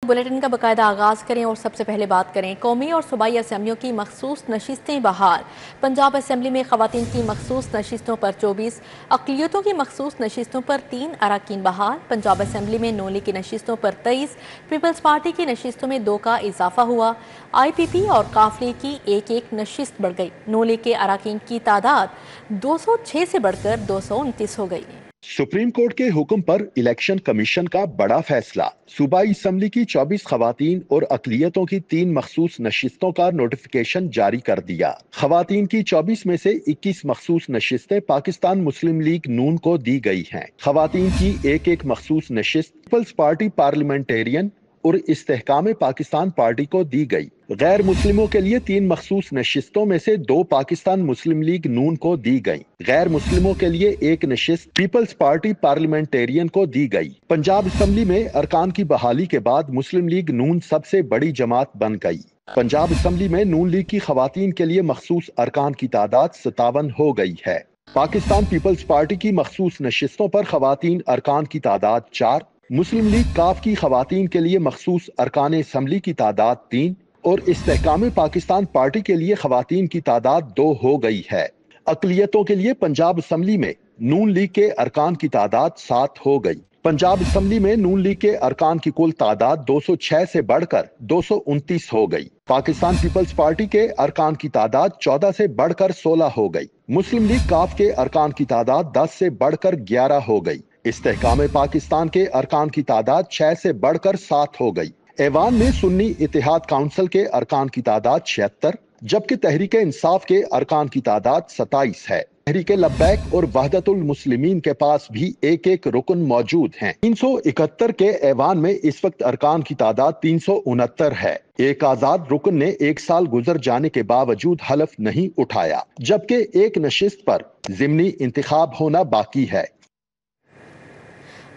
Bulletin का बाकायदा आगाज करें और सबसे पहले बात करें कौमी और सूबाई असम्बलियों की मखसूस नशिस्तें बहाल। पंजाब असम्बली में खवातीन की मखसूस नशिस्तों पर 24, अक़लियतों की मखसूस नशिस्तों पर 3 अरकान बहाल। पंजाब असम्बली में नून लीग की नशिस्तों पर 23, पीपल्स पार्टी की नशिस्तों में 2 का इजाफा हुआ। IPP और काफ लीग की एक एक नशिस्त बढ़ गई। नून लीग के अरकान की तादाद 206 से बढ़कर 229 हो गई। सुप्रीम कोर्ट के हुक्म पर इलेक्शन कमीशन का बड़ा फैसला। सूबाई असम्बली की 24 खवातीन और अक़लियतों की 3 मखसूस नशिस्तों का नोटिफिकेशन जारी कर दिया। खवातीन की 24 में से 21 मखसूस नशिस्तें पाकिस्तान मुस्लिम लीग नून को दी गई हैं। खवातीन की एक एक मखसूस नशिस्त पीपल्स पार्टी पार्लियामेंटेरियन और इस्तेहकाम पाकिस्तान पार्टी को दी गई। गैर मुस्लिमों के लिए 3 मखसूस नशिस्तों में से 2 पाकिस्तान मुस्लिम लीग नून को दी गई। गैर मुस्लिमों के लिए एक नशिस्त पीपल्स पार्टी पार्लियामेंटेरियन को दी गई। पंजाब असम्बली में अरकान की बहाली के बाद मुस्लिम लीग नून सबसे बड़ी जमात बन गई। पंजाब असम्बली में नून लीग की खवातीन के लिए मखसूस अरकान की तादाद 57 हो गई है। पाकिस्तान पीपल्स पार्टी की मखसूस नशिस्तों पर खवातीन अरकान की तादाद 4, मुस्लिम लीग काफ की खवातीन के लिए मखसूस अरकान असम्बली की तादाद 3 और इस्तेहकाम पाकिस्तान पार्टी के लिए खवातीन की तादाद 2 हो गई है। अक़लियतों के लिए पंजाब असम्बली में नून लीग के अरकान की तादाद 7 हो गई। पंजाब असम्बली में नून लीग के अरकान की कुल तादाद 206 से बढ़कर 229 हो गई। पाकिस्तान पीपल्स पार्टी के अरकान की तादाद 14 से बढ़कर 16 हो गई। मुस्लिम लीग काफ के अरकान की तादाद 10 से बढ़कर 11 हो गई। इस्तेहकाम पाकिस्तान के अरकान की तादाद 6 से बढ़कर 7 हो गई। ऐवान में सुन्नी इत्तेहाद काउंसिल के अरकान की तादाद 76, जबकि तहरीक इंसाफ के अरकान की तादाद 27 है। तहरीक लब्बैक और वहदतुल मुस्लिमीन के पास भी एक एक रुकन मौजूद हैं। 371 के ऐवान में इस वक्त अरकान की तादाद 369 है। एक आजाद रुकन ने 1 साल गुजर जाने के बावजूद हलफ नहीं उठाया, जबकि एक नशिस्त पर ज़िमनी इंतखाब होना बाकी है।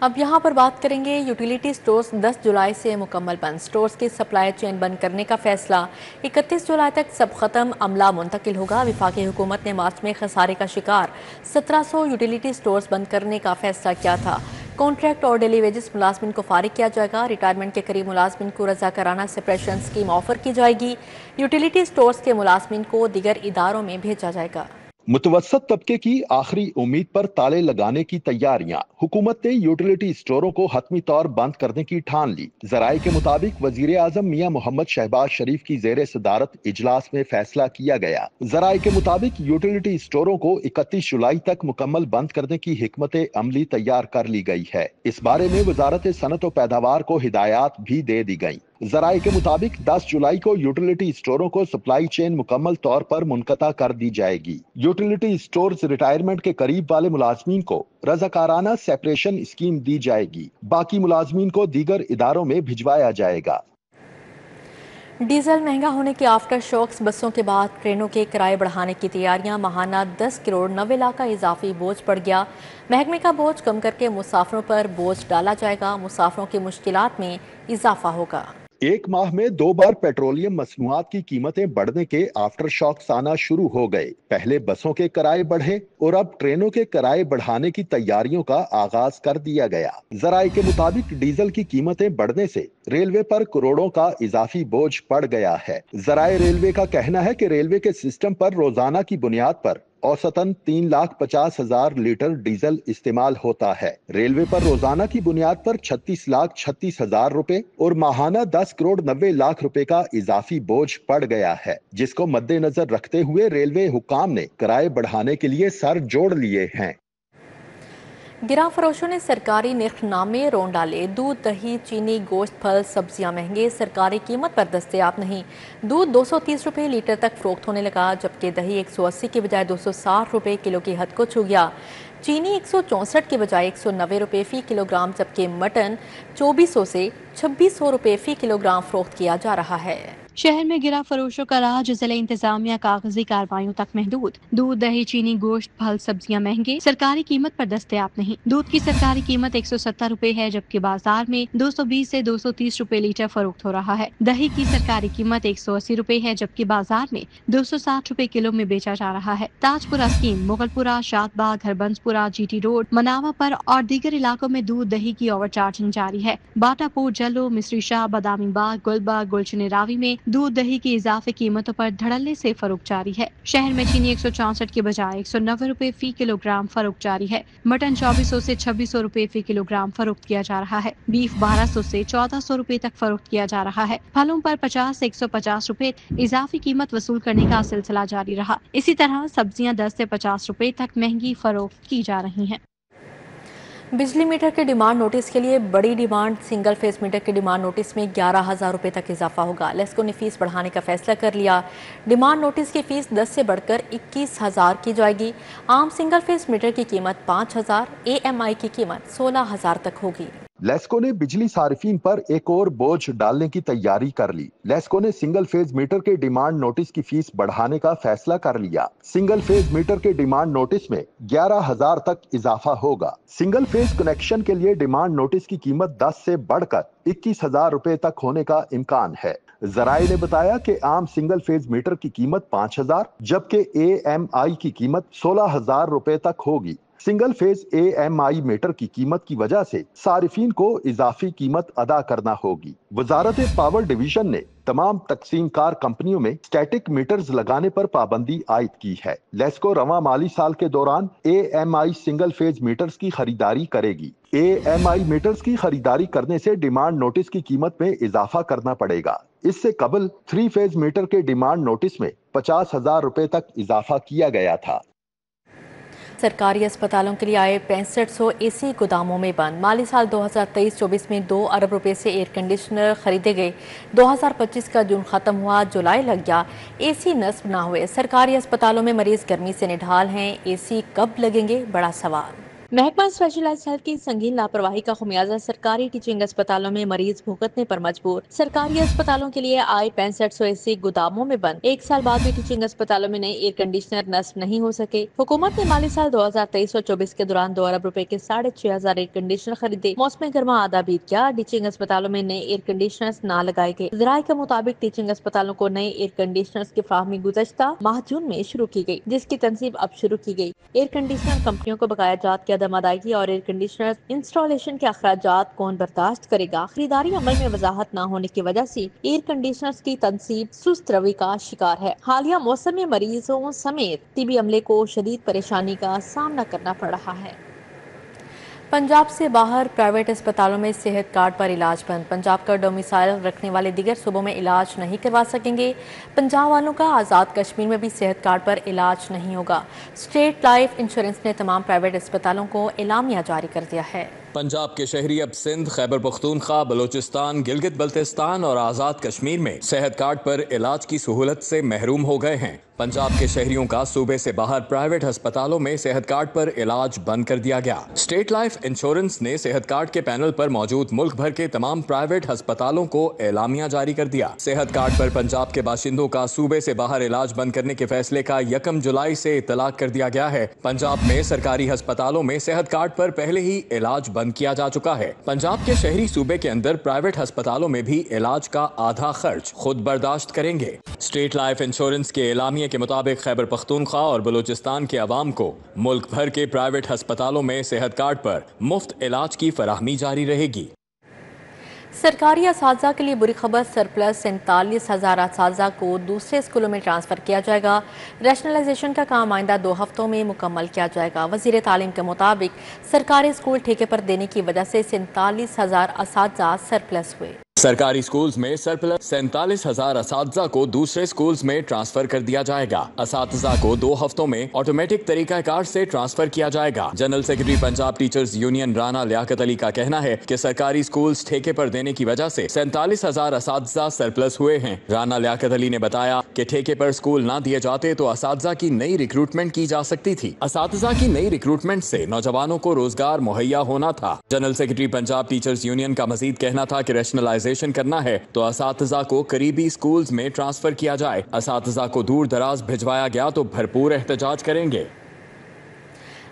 अब यहाँ पर बात करेंगे यूटिलिटी स्टोर्स 10 जुलाई से मुकम्मल बंद। स्टोर्स की सप्लाई चेन बंद करने का फैसला। 31 जुलाई तक सब खत्म, अमला मुंतकिल होगा। वफाकी हुकूमत ने मार्च में खसारे का शिकार 1700 यूटिलिटी स्टोर्स बंद करने का फैसला किया था। कॉन्ट्रैक्ट और डेली वेजेस मुलाजमिन को फारिग किया जाएगा। रिटायरमेंट के करीब मुलाजमिन को रजाकाराना सेपरेशन स्कीम ऑफर की जाएगी। यूटिलिटी स्टोर्स के मुलाजमिन को दीगर इदारों में भेजा जाएगा। मुतवस्सत तबके की आखिरी उम्मीद पर ताले लगाने की तैयारियां। हुकूमत ने यूटिलिटी स्टोरों को हतमी तौर बंद करने की ठान ली। जराये के मुताबिक वजीर आजम मियां मोहम्मद शहबाज शरीफ की जेर सदारत इजलास में फैसला किया गया। जराये के मुताबिक यूटिलिटी स्टोरों को 31 जुलाई तक मुकम्मल बंद करने की हिकमत अमली तैयार कर ली गई है। इस बारे में वजारत सनत व पैदावार को हिदायत भी दे दी गई। जराये के मुताबिक 10 जुलाई को यूटिलिटी स्टोरों को सप्लाई चेन मुकम्मल तौर पर मुनक़ता कर दी जाएगी। यूटिलिटी स्टोर्स रिटायरमेंट के करीब वाले मुलाजमीन को रज़ाकाराना सेपरेशन स्कीम दी जाएगी। बाकी मुलाजमीन को दीगर इदारों में भिजवाया जाएगा। डीजल महंगा होने के आफ्टर शॉक्स। बसों के बाद ट्रेनों के किराए बढ़ाने की तैयारियां। माहाना 10 करोड़ 90 लाख का इजाफी बोझ पड़ गया। महकमे का बोझ कम करके मुसाफिरों पर बोझ डाला जाएगा। मुसाफिरों की मुश्किलात में इजाफा होगा। एक माह में 2 बार पेट्रोलियम मसनूआत की कीमतें बढ़ने के आफ्टर शॉक्स आना शुरू हो गए। पहले बसों के किराए बढ़े और अब ट्रेनों के किराए बढ़ाने की तैयारियों का आगाज कर दिया गया। जराये के मुताबिक डीजल की कीमतें बढ़ने से रेलवे पर करोड़ों का इजाफी बोझ पड़ गया है। जराये रेलवे का कहना है कि रेलवे के सिस्टम पर रोजाना की बुनियाद पर औसतन 3,50,000 लीटर डीजल इस्तेमाल होता है। रेलवे पर रोजाना की बुनियाद पर 36,36,000 रुपए और माहाना 10 करोड़ 90 लाख रुपए का इजाफी बोझ पड़ गया है, जिसको मद्देनजर रखते हुए रेलवे हुक्काम ने किराए बढ़ाने के लिए सर जोड़ लिए हैं। गिरा फरोशों ने सरकारी निर्खनामे रोन डाले। दूध, दही, चीनी, गोश्त, फल, सब्जियां महंगे, सरकारी कीमत पर दस्तयाब नहीं। दूध 230 रुपये लीटर तक फरोख्त होने लगा, जबकि दही 180 के बजाय 260 रुपये किलो की हद को छू गया। चीनी 164 के बजाय 190 रुपये फी किलोग्राम, जबकि मटन 2400 से 2600 रुपये फी किलोग्राम फरोख्त किया जा रहा है। شہر میں گرا فروشوں کا راج، ضلع انتظامیہ کاغذی کارروائیوں تک محدود۔ دودھ، دہی، چینی، گوشت، پھل، سبزیاں مہنگے، سرکاری قیمت پر دستیاب نہیں۔ دودھ کی سرکاری قیمت 170 روپے ہے، جبکہ بازار میں 220 سے 230 روپے لیٹر فروخت ہو رہا ہے۔ دہی کی سرکاری قیمت 180 روپے ہے، جبکہ بازار میں 260 روپے کلو میں بیچا جا رہا ہے۔ تاج پورہ اسکیم، مغل پورہ، شاد باغ، ہربنس پورہ، جی ٹی روڈ، مناوا پر اور دیگر علاقوں میں دودھ دہی کی اوور چارجنگ جاری ہے۔ باٹا پور، جلو، مصری شاہ، بادامی باغ، گلبرگ، گلشن راوی میں دودھ دہی کی اضافی قیمتوں پر دھڑلے سے فروخت جاری ہے۔ شہر میں چینی 164 کے بجائے 190 روپے فی کلو گرام فروخت جاری ہے۔ مٹن 2400 سے 2600 روپے فی کلو گرام فروخت کیا جا رہا ہے۔ بیف 1200 سے 1400 روپے تک فروخت کیا جا رہا ہے۔ پھلوں پر 50 سے 150 روپے اضافی قیمت وصول کرنے کا سلسلہ جاری رہا۔ اسی طرح سبزیاں 10 سے 50 روپے تک مہنگی فروخت کی جا رہی ہیں۔ بجلی میٹر کے ڈیمانڈ نوٹس کے لیے بڑی ڈیمانڈ، سنگل فیس میٹر کے ڈیمانڈ نوٹس میں 11,000 روپے تک اضافہ ہوگا۔ لیسکو نے فیس بڑھانے کا فیصلہ کر لیا۔ ڈیمانڈ نوٹس کی فیس 10 سے بڑھ کر 21,000 کی جائے گی۔ عام سنگل فیس میٹر کی قیمت 5,000، اے ایم آئی کی قیمت 16,000 تک ہوگی۔ لیسکو نے بجلی صارفین پر ایک اور بوجھ ڈالنے کی تیاری کر لی۔ لیسکو نے سنگل فیز میٹر کے ڈیمانڈ نوٹس کی فیس بڑھانے کا فیصلہ کر لیا۔ سنگل فیز میٹر کے ڈیمانڈ نوٹس میں 11,000 تک اضافہ ہوگا۔ سنگل فیز کنیکشن کے لیے ڈیمانڈ نوٹس کی قیمت 10 سے بڑھ کر 21,000 روپے تک ہونے کا امکان ہے۔ ذرائع نے بتایا کہ عام سنگل فیز میٹر کی قیمت 5,000 جبکہ اے ایم آئی کی قیمت 16,000 روپے تک ہوگی۔ Single phase A M I meter کی قیمت کی وجہ سے صارفین کو اضافی قیمت ادا کرنا ہوگی۔ وزارت پاور ڈویژن نے تمام تقسیم کار کمپنیوں میں اسٹیٹک میٹرز لگانے پر پابندی عائد کی ہے۔ لیسکو رواں مالی سال کے دوران A M I single phase meters کی خریداری کرے گی۔ اے ایم آئی میٹرز کی خریداری کرنے سے ڈیمانڈ نوٹس کی قیمت میں اضافہ کرنا پڑے گا۔ اس سے قبل 3 فیز میٹر کے ڈیمانڈ نوٹس میں 50,000 روپے تک اضافہ کیا گیا تھا۔ سرکاری اسپتالوں کے لیے آئے 6500 اے سی گوداموں میں بند۔ مالی سال 2023-24 میں 2 ارب روپے سے ایئر کنڈیشنر خریدے گئے۔ 2025 کا جون ختم ہوا، جولائی لگ گیا، اے سی نصب نہ ہوئے۔ سرکاری اسپتالوں میں مریض گرمی سے نڈھال ہیں، اے سی کب لگیں گے؟ بڑا سوال۔ محکمہ اسپیشلائزڈ ہیلتھ کی سنگین لاپرواہی کا خمیازہ سرکاری ٹیچنگ اسپتالوں میں مریض بھگتنے پر مجبور۔ سرکاری اسپتالوں کے لیے آئے 6500 اے سی گوداموں میں بند۔ 1 سال بعد بھی ٹیچنگ اسپتالوں میں نئے ایئر کنڈیشنر نصب نہیں ہو سکے۔ حکومت نے مالی سال 2023-24 کے دوران 2 ارب روپے کے 6,500 ایئر کنڈیشنر خریدے۔ موسم گرما آدھا بیت گیا، ٹیچنگ اسپتالوں میں نئے ایئر کنڈیشنرز نہ لگائے گئے۔ ذرائع کے مطابق ٹیچنگ اسپتالوں کو نئے ایئر کنڈیشنرز کی فراہمی گزشتہ ماہ جون میں شروع کی گئی، جس کی تنصیب اب شروع کی گئی۔ ایئر کنڈیشنر کمپنیوں کو بقایا جات کی عدم ادائیگی اور ایئر کنڈیشنر انسٹالیشن کے اخراجات کون برداشت کرے گا؟ خریداری عمل میں وضاحت نہ ہونے کی وجہ سے ایئر کنڈیشنرز کی تنصیب سست روی کا شکار ہے۔ حالیہ موسم میں مریضوں سمیت طبی عملے کو شدید پریشانی کا سامنا کرنا پڑ رہا ہے۔ پنجاب سے باہر پرائیویٹ اسپتالوں میں صحت کارڈ پر علاج بند۔ پنجاب کا ڈومیسائل رکھنے والے دیگر صوبوں میں علاج نہیں کروا سکیں گے۔ پنجاب والوں کا آزاد کشمیر میں بھی صحت کارڈ پر علاج نہیں ہوگا۔ اسٹیٹ لائف انشورنس نے تمام پرائیویٹ اسپتالوں کو اعلامیہ جاری کر دیا ہے۔ پنجاب کے شہری اب سندھ، خیبر پختونخوا، بلوچستان، گلگت بلتستان اور آزاد کشمیر میں صحت کارڈ پر علاج کی سہولت سے محروم ہو گئے ہیں۔ پنجاب کے شہریوں کا صوبے سے باہر پرائیویٹ ہسپتالوں میں صحت کارڈ پر علاج بند کر دیا گیا۔ اسٹیٹ لائف انشورنس نے صحت کارڈ کے پینل پر موجود ملک بھر کے تمام پرائیویٹ ہسپتالوں کو اعلامیہ جاری کر دیا۔ صحت کارڈ پر پنجاب کے باشندوں کا صوبے سے باہر علاج بند کرنے کے فیصلے کا 1 جولائی سے اطلاق کر دیا گیا ہے۔ پنجاب میں سرکاری ہسپتالوں میں صحت کارڈ پر پہلے ہی علاج بند کیا جا چکا ہے۔ پنجاب کے شہری صوبے کے اندر پرائیویٹ ہسپتالوں میں بھی علاج کا آدھا خرچ خود برداشت کریں گے۔ اسٹیٹ لائف انشورنس کے اعلامیے کے مطابق خیبر پختونخوا اور بلوچستان کے عوام کو ملک بھر کے پرائیویٹ ہسپتالوں میں صحت کارڈ پر مفت علاج کی فراہمی جاری رہے گی۔ سرکاری اساتذہ کے لیے بری خبر، سرپلس 47,000 اساتذہ کو دوسرے اسکولوں میں ٹرانسفر کیا جائے گا۔ ریشنلائزیشن کا کام آئندہ 2 ہفتوں میں مکمل کیا جائے گا۔ وزیر تعلیم کے مطابق سرکاری اسکول ٹھیکے پر دینے کی وجہ سے 47,000 اساتذہ سرپلس ہوئے۔ سرکاری اسکولز میں سرپلس 47,000 اساتذہ کو دوسرے اسکولز میں ٹرانسفر کر دیا جائے گا۔ اساتذہ کو 2 ہفتوں میں آٹومیٹک طریقہ کار سے ٹرانسفر کیا جائے گا۔ General secretary Punjab teachers union Rana Liaquat Ali کا کہنا ہے کہ سرکاری اسکولز ٹھیکے پر دینے کی وجہ سے 47,000 اساتذہ سرپلس ہوئے ہیں۔ رانا لیاقت علی نے بتایا کہ ٹھیکے پر اسکول نہ دیے جاتے تو اساتذہ کی نئی ریکروٹمنٹ کی جا سکتی تھی۔ اساتذہ کی نئی ریکروٹمنٹ سے نوجوانوں کو روزگار مہیا ہونا تھا۔ General secretary Punjab teachers union کا مزید کہنا تھا کہ ریشنلائزیشن ग्रेजुएशन करना है तो असातिज़ा को करीबी स्कूल्स में ट्रांसफर किया जाए। असातिज़ा को दूर दराज भिजवाया गया तो भरपूर एहतजाज करेंगे।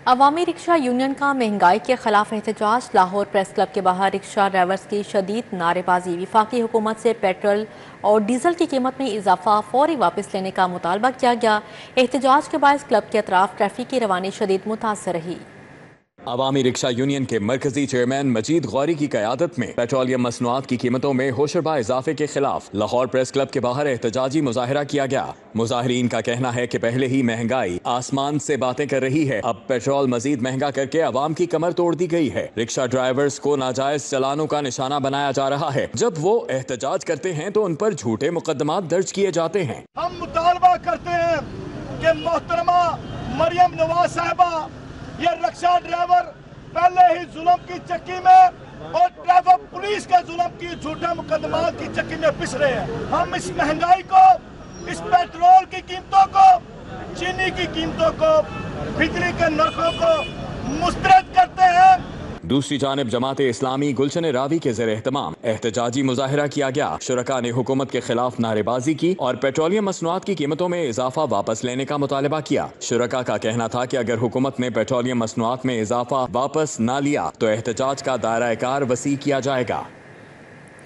अवामी रिक्शा यूनियन का महंगाई के खिलाफ एहतजाज। लाहौर प्रेस क्लब के बाहर रिक्शा ड्राइवर्स की शदीद नारेबाजी। विफाकी हुकूमत से पेट्रोल और डीजल की कीमत में इजाफा फौरी वापस लेने का मुतालबा किया गया। एहतजाज के बायस क्लब के अतराफ ट्रैफिक की रवानी शदीद मुतासर रही। अवामी रिक्शा यूनियन के मरकजी चेयरमैन मजीद गौरी की क़यादत में पेट्रोलियम मसनूआत की कीमतों में होशरबा इजाफे के खिलाफ लाहौर प्रेस क्लब के बाहर एहतजाजी मुजाहिरा किया गया। मुजाहिरीन का कहना है कि पहले ही महंगाई आसमान से बातें कर रही है, अब पेट्रोल मजीद महंगा करके अवाम की कमर तोड़ दी गई है। रिक्शा ड्राइवर्स को नाजायज चलानों का निशाना बनाया जा रहा है। जब वो एहतजाज करते हैं तो उन पर झूठे मुकदमात दर्ज किए जाते हैं। हम मुतालबा करते हैं कि मोहतरमा मरियम नवाज साहिबा, ये रिक्शा ड्राइवर पहले ही जुल्म की चक्की में और ट्रैफिक पुलिस के जुल्म की झूठे मुकदमात की चक्की में पिस रहे हैं। हम इस महंगाई को, इस पेट्रोल की कीमतों को, चीनी की कीमतों को, बिजली के नरखों को मुस्तरद करते हैं। दूसरी जानिब जमात इस्लामी गुलशन रावी के ज़ेर एहतमाम एहतजाजी मुजाहिरा किया गया। शुरका ने हुकूमत के खिलाफ नारेबाजी की और पेट्रोलियम मसनूआत की कीमतों में इजाफा वापस लेने का मुतालबा किया। शुरका का कहना था कि अगर हुकूमत ने पेट्रोलियम मसनूआत में इजाफा वापस न लिया तो एहतजाज का दायरा कार वसी किया जाएगा।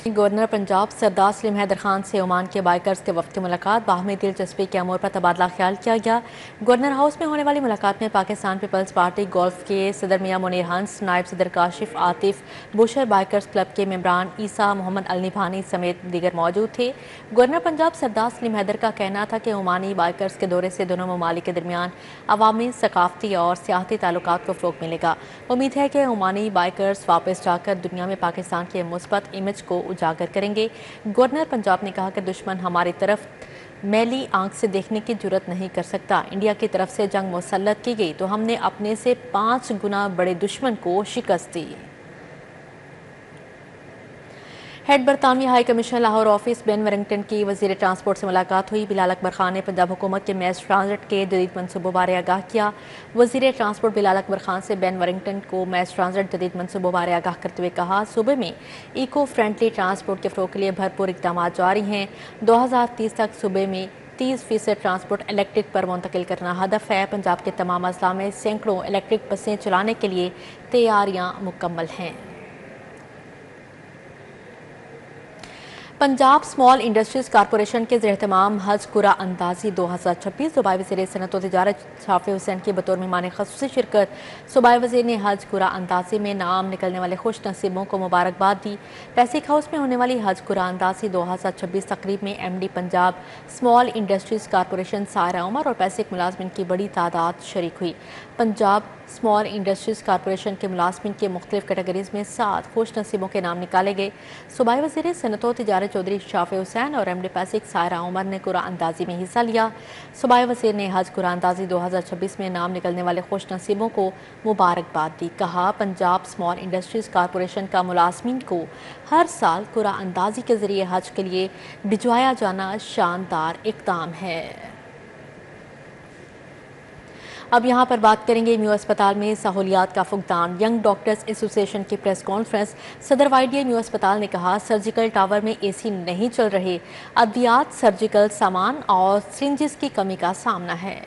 गवर्नर पंजाब सरदार सलीम हैदर खान से ओमान के बाइकर्स के वक्त की मुलाकात। बाहमी दिलचस्पी के अमूर पर तबादला ख्याल किया गया। गवर्नर हाउस में होने वाली मुलाकात में पाकिस्तान पीपल्स पार्टी गोल्फ के सदर मियां मुनीर हंस, नायब सदर Kashif Atif, Bushehr bikers club के मेंबरान ईसा मोहम्मद अल निभानी समेत दीगर मौजूद थे। गवर्नर पंजाब सरदार सलीम हैदर का कहना था कि ओमानी बाइकर्स के दौरे से दोनों ममालिक के दरमियान अवामी, सकाफती और सियासी ताल्लुकात को फ़रोग़ मिलेगा। उम्मीद है कि ओमानी बाइकर्स वापस जाकर दुनिया में पाकिस्तान के मुस्बत इमेज को उजागर करेंगे। गवर्नर पंजाब ने कहा कि दुश्मन हमारी तरफ मैली आंख से देखने की जुर्रत नहीं कर सकता। इंडिया की तरफ से जंग मुसल्लत की गई तो हमने अपने से 5 गुना बड़े दुश्मन को शिकस्त दी। हेड बरतानवी high commission Lahore office Ben Warrington की वजीर ट्रांसपोर्ट से मुलाकात हुई। बिलाल अकबर खान ने पंजाब हुकूमत के मैस ट्रांजिट के जदीद मनसूबों बारे आगाह किया। वजीर ट्रांसपोर्ट बिलाल अकबर खान से बेन वरिंगटन को मैस ट्रांजिट जदीद मनसूबों बारे आगाह करते हुए कहा, सूबे में इको फ्रेंडली ट्रांसपोर्ट के फ़रोग़ के लिए भरपूर इक़दाम जारी हैं। 2030 तक सूबे में 30% ट्रांसपोर्ट इलेक्ट्रिक पर मुंतकिल करना हदफ है। पंजाब के तमाम अजला में सैकड़ों इलेक्ट्रिक बसें चलाने के लिए तैयारियाँ मुकम्मल हैं। पंजाब स्मॉल इंडस्ट्रीज कॉरपोरेशन के ज़ेर-एहतमाम हज कुरा अंदाजी 2026 सूबाई वज़ीर सनअत व तिजारत शाफी हुसैन की बतौर मेहमान ख़ुसूसी शिरकत। सूबाई वज़ीर ने हज कुरा अंदाजी में नाम निकलने वाले खुश नसीबों को मुबारकबाद दी। पैसिक हाउस में होने वाली हज कुरा अंदाजी 2026 तकरीब में MD Punjab small industries corporation Saira Umar और पैसिक मुलाजमिन की बड़ी तादाद शरीक हुई। पंजाब स्मॉल इंडस्ट्रीज कॉरपोरेशन के मुलाजमिन के मुख्तलिफ कैटेगरीज में 7 खुश नसीबों के नाम निकाले गए। सूबाई वज़ीर सनअत व तिजारत चौधरी शाफी हुसैन और MD पैसिक सायरा उमर ने कुरा अंदाजी में हिस्सा लिया। सूबाई वज़ीर ने हज कुरा अंदाजी 2026 में नाम निकलने वाले खुश नसीबों को मुबारकबाद दी। कहा, पंजाब स्मॉल इंडस्ट्रीज कॉरपोरेशन का मुलाजमिन को हर साल कुरा अंदाजी के ज़रिए हज के लिए भिजवाया जाना शानदार इक़दाम है। अब यहाँ पर बात करेंगे म्यू अस्पताल में सहूलियात का फुकदान। यंग डॉक्टर्स एसोसिएशन की प्रेस कॉन्फ्रेंस। सदर YDA म्यू अस्पताल ने कहा, सर्जिकल टावर में AC नहीं चल रहे, अद्वियात, सर्जिकल सामान और सिरिंजेस की कमी का सामना है।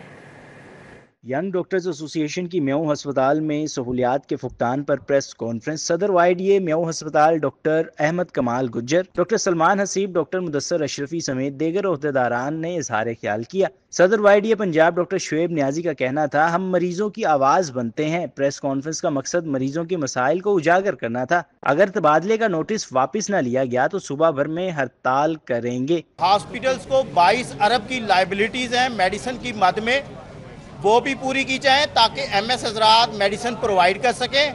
यंग डॉक्टर्स एसोसिएशन की म्याऊ अस्पताल में सहूलियात के फुकदान पर प्रेस कॉन्फ्रेंस। सदर YDA म्याऊ अस्पताल डॉक्टर अहमद कमाल गुज्जर, डॉक्टर सलमान हसीब, डॉक्टर मुदस्सर अशरफी समेत दीगर ओहदेदारान ने इजहार ख्याल किया। सदर YDA पंजाब डॉक्टर शुएब न्याजी का कहना था, हम मरीजों की आवाज़ बनते हैं। प्रेस कॉन्फ्रेंस का मकसद मरीजों के मसाइल को उजागर करना था। अगर तबादले का नोटिस वापस न लिया गया तो सुबह भर में हड़ताल करेंगे। हॉस्पिटल्स को 22 अरब की लाइबिलिटीज हैं मेडिसिन की मद में, वो भी पूरी की जाए ताकि MS हजरात मेडिसिन प्रोवाइड कर सकें।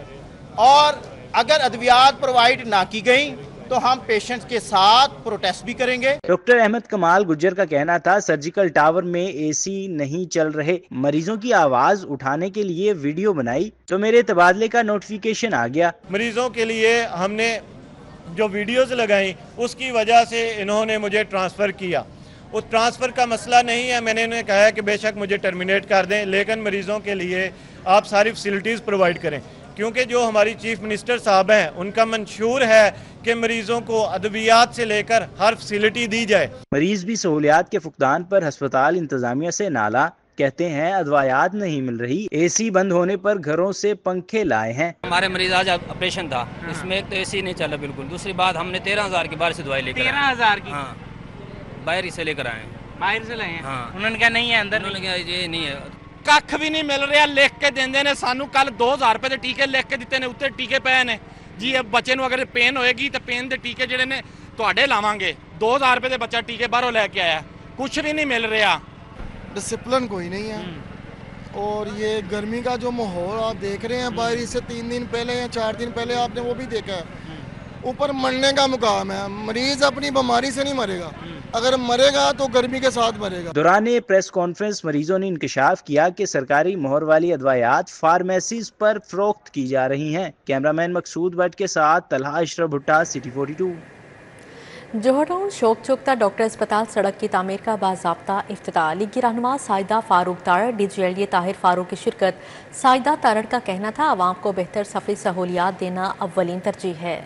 और अगर अद्वियात प्रोवाइड ना की गई तो हम पेशेंट्स के साथ प्रोटेस्ट भी करेंगे। डॉक्टर अहमद कमाल गुज्जर का कहना था, सर्जिकल टावर में AC नहीं चल रहे, मरीजों की आवाज उठाने के लिए वीडियो बनाई तो मेरे तबादले का नोटिफिकेशन आ गया। मरीजों के लिए हमने जो वीडियोस लगाई उसकी वजह से इन्होंने मुझे ट्रांसफ़र किया। उस ट्रांसफ़र का मसला नहीं है, मैंने इन्हें कहा है कि बेशक मुझे टर्मिनेट कर दें, लेकिन मरीज़ों के लिए आप सारी फैसिलिटीज़ प्रोवाइड करें। کیونکہ جو ہماری چیف منسٹر صاحب ہیں ان کا منشور ہے کہ مریضوں کو ادویات سے لے کر ہر فیسلٹی دی جائے۔ مریض بھی سہولیات کے فقدان پر ہسپتال انتظامیہ سے نالاں، کہتے ہیں ادویات نہیں مل رہی، اے سی بند ہونے پر گھروں سے پنکھے لائے ہیں۔ ہمارے مریض آج آپریشن تھا، اس میں ایک تو اے سی نہیں چلا بالکل، دوسری بات ہم نے 13,000 کی باہر سے دوائی لے کر 13,000 کی؟ ہاں باہر ہی سے لے کر آئے ہیں۔ باہر سے لائے ہیں؟ ہاں انہوں نے کہا نہیں ہے اندر، انہوں نے کہا یہ نہیں ہے۔ ਕੱਖ ਵੀ ਨਹੀਂ ਮਿਲ ਰਿਹਾ, ਲਿਖ ਕੇ ਦਿੰਦੇ ਨੇ ਸਾਨੂੰ। ਕੱਲ 2000 ਰੁਪਏ ਦੇ ਟੀਕੇ ਲਿਖ ਕੇ ਦਿੱਤੇ ਨੇ, ਉੱਤੇ ਟੀਕੇ ਪਏ ਨੇ ਜੀ। ਇਹ ਬੱਚੇ ਨੂੰ ਅਗਰ ਪੇਨ ਹੋਏਗੀ ਤਾਂ ਪੇਨ ਦੇ ਟੀਕੇ ਜਿਹੜੇ ਨੇ ਤੁਹਾਡੇ ਲਾਵਾਂਗੇ। 2000 ਰੁਪਏ ਦੇ ਬੱਚਾ ਟੀਕੇ ਬਾਹਰੋਂ ਲੈ ਕੇ ਆਇਆ, ਕੁਝ ਵੀ ਨਹੀਂ ਮਿਲ ਰਿਹਾ। डिसिप्लिन कोई नहीं है। और ये गर्मी का जो माहौल आप देख रहे हैं, बाहर से 3 दिन पहले या 4 दिन पहले आपने वो भी देखा है, ऊपर मरने का मुकाम है। मरीज अपनी बीमारी से नहीं मरेगा, अगर मरेगा तो गर्मी के साथ मरेगा। دوران پریس کانفرنس مریضوں نے انکشاف کیا کہ سرکاری مہر والی ادویات فارمیسیز پر فروخت کی جا رہی ہیں۔ کیمرامین مقصود بٹ کے ساتھ طلحہ اشرف بھٹا، سٹی 42۔ جوہر ٹاؤن شوق چوکتا ڈاکٹر اسپتال سڑک کی تعمیر کا باضابطہ افتتاح۔ لیگی رہنما Saida Farooq Tarar, D G L D Tahir Farooq کی شرکت۔ سائدہ تارڑ کا کہنا تھا عوام کو بہتر سفری سہولیات دینا اولین ترجیح ہے۔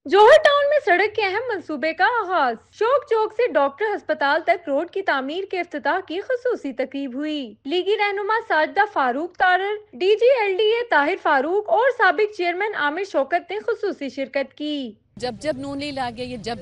جوہر ٹاؤن میں سڑک کے اہم منصوبے کا آغاز۔ شوق چوک سے ڈاکٹر ہسپتال تک روڈ کی تعمیر کے افتتاح کی خصوصی تقریب ہوئی۔ لیگی رہنما Sajida Farooq Tarar, D G L D A Tahir Farooq اور سابق چیئرمین عامر شوکت نے خصوصی شرکت کی۔ جب نون لیگ آ گیا، جب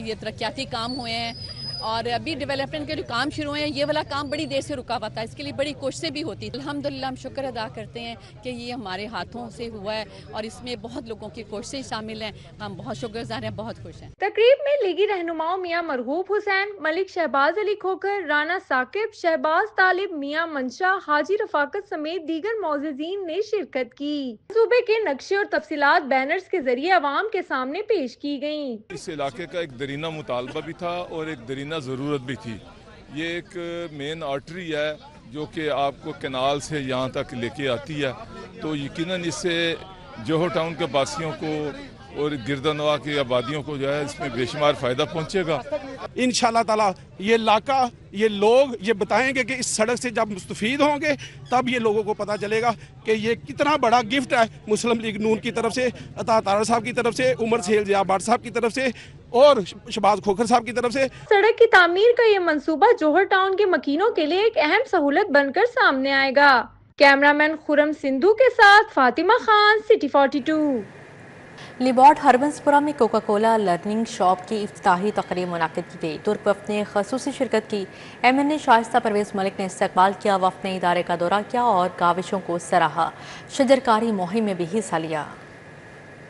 یہ ترقیاتی کام ہوئے ہیں اور ابھی ڈیولپمنٹ کے جو کام شروع ہوئے ہیں، یہ والا کام بڑی دیر سے رکا ہوا تھا، اس کے لیے بڑی کوششیں بھی ہوتی۔ الحمدللہ ہم شکر ادا کرتے ہیں کہ یہ ہمارے ہاتھوں سے ہوا ہے اور اس میں بہت لوگوں کی کوششیں شامل ہیں، ہم بہت شکر گزار ہیں، بہت خوش ہیں۔ تقریب میں لیگی رہنماؤں میاں مرغوب حسین، ملک شہباز علی کھوکھر، رانا ثاقب، شہباز طالب، میاں منشا، حاجی رفاقت سمیت دیگر معززین نے شرکت کی۔ منصوبے کے نقشے اور تفصیلات بینرز کے ذریعے عوام کے سامنے پیش کی گئیں۔ اس علاقے کا ایک درینہ مطالبہ بھی تھا اور ایک درینہ ضرورت بھی تھی۔ یہ ایک مین آرٹری ہے جو کہ آپ کو کینال سے یہاں تک لے کے آتی ہے، تو یقیناً اس سے جوہر ٹاؤن کے باسیوں کو اور گردنواح کی آبادیوں کو جو ہے اس میں بے شمار فائدہ پہنچے گا۔ انشاءاللہ تعالی یہ علاقہ، یہ لوگ یہ بتائیں گے کہ اس سڑک سے جب مستفید ہوں گے تب یہ لوگوں کو پتہ چلے گا کہ یہ کتنا بڑا گفٹ ہے مسلم لیگ نون کی طرف سے، عطا تارڑ صاحب کی طرف سے، عمر سہیل ضیاء بٹ صاحب کی طرف سے اور شہباز کھوکھر صاحب کی طرف سے۔ سڑک کی تعمیر کا یہ منصوبہ جوہر ٹاؤن کے مکینوں کے لیے ایک اہم سہولت بن کر سامنے آئے گا۔ کیمرامین خرم سندھو کے ساتھ فاطمہ خان، سٹی 42۔ لیبارڈ ہربنسپورہ میں کوکا کولا لرننگ شاپ کی افتتاحی تقریب منعقد کی گئی۔ ترک وفد نے خصوصی شرکت کی۔ ایم این اے شائستہ پرویز ملک نے استقبال کیا، وفد نے ادارے کا دورہ کیا اور کاوشوں کو سراہا، شجرکاری مہم میں بھی حصہ لیا۔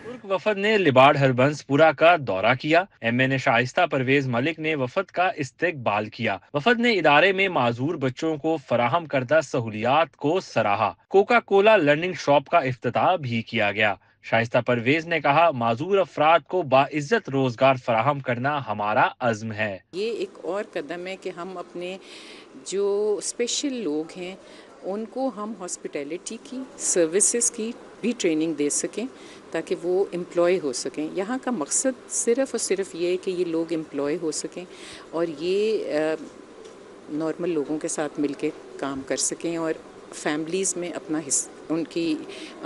ترک وفد نے لیبارڈ ہربنسپورہ کا دورہ کیا۔ ایم این اے شائستہ پرویز ملک نے وفد کا استقبال کیا۔ وفد نے ادارے میں معذور بچوں کو فراہم کردہ سہولیات کو سراہا۔ کوکا کولا لرننگ شاپ کا افتتاح بھی کیا گیا۔ شائستہ پرویز نے کہا، معذور افراد کو باعزت روزگار فراہم کرنا ہمارا عزم ہے۔ یہ ایک اور قدم ہے کہ ہم اپنے جو اسپیشل لوگ ہیں ان کو ہم ہاسپٹیلٹی کی، سروسز کی بھی ٹریننگ دے سکیں تاکہ وہ امپلائی ہو سکیں۔ یہاں کا مقصد صرف اور صرف یہ ہے کہ یہ لوگ امپلائی ہو سکیں اور یہ نارمل لوگوں کے ساتھ مل کے کام کر سکیں اور فیملیز میں اپنا ان کی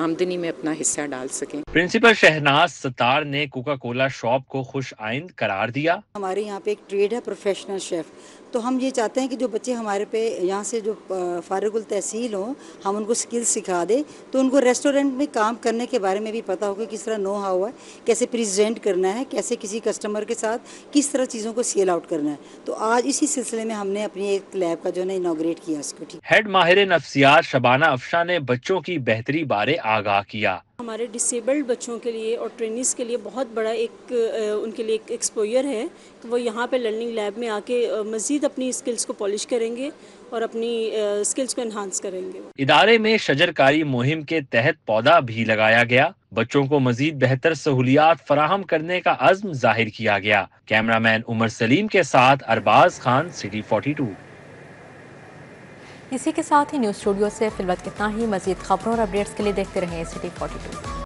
آمدنی میں اپنا حصہ ڈال سکیں۔ پرنسپل شہناز ستار نے کوکا کولا شاپ کو خوش آئند قرار دیا۔ ہمارے یہاں پہ ایک ٹریڈ ہے پروفیشنل شیف، تو ہم یہ چاہتے ہیں کہ جو بچے ہمارے پہ یہاں سے جو فارغ التحصیل ہوں ہم ان کو سکلز سکھا دیں تو ان کو ریسٹورنٹ میں کام کرنے کے بارے میں بھی پتہ ہوگا، کس طرح نو ہاؤ ہے، کیسے پریزنٹ کرنا ہے، کیسے کسی کسٹمر کے ساتھ کس طرح چیزوں کو سیل آؤٹ کرنا ہے۔ تو آج اسی سلسلے میں ہم نے اپنی ایک لیب کا جو ہے نا انوگریٹ کیا اس کو۔ ہیڈ ماہر نفسیات شبانہ افشاں نے بچوں کی بہتری بارے آگاہ کیا۔ ہمارے ڈسیبلڈ بچوں کے لیے اور ٹرینیز کے لیے بہت بڑا ان کے لیے ایک ایکسپوئر ہے کہ وہ یہاں پہ لرننگ لیب میں آ کے مزید اپنی اسکلز کو پالش کریں گے اور اپنی اسکلز کو انہانس کریں گے۔ ادارے میں شجرکاری مہم کے تحت پودا بھی لگایا گیا۔ بچوں کو مزید بہتر سہولیات فراہم کرنے کا عزم ظاہر کیا گیا۔ کیمرامین عمر سلیم کے ساتھ ارباز خان، سٹی 42۔ اسی کے ساتھ ہی نیوز اسٹوڈیو سے فی الوقت اتنا ہی۔ مزید خبروں اور اپڈیٹس کے لیے دیکھتے رہیں سٹی 42۔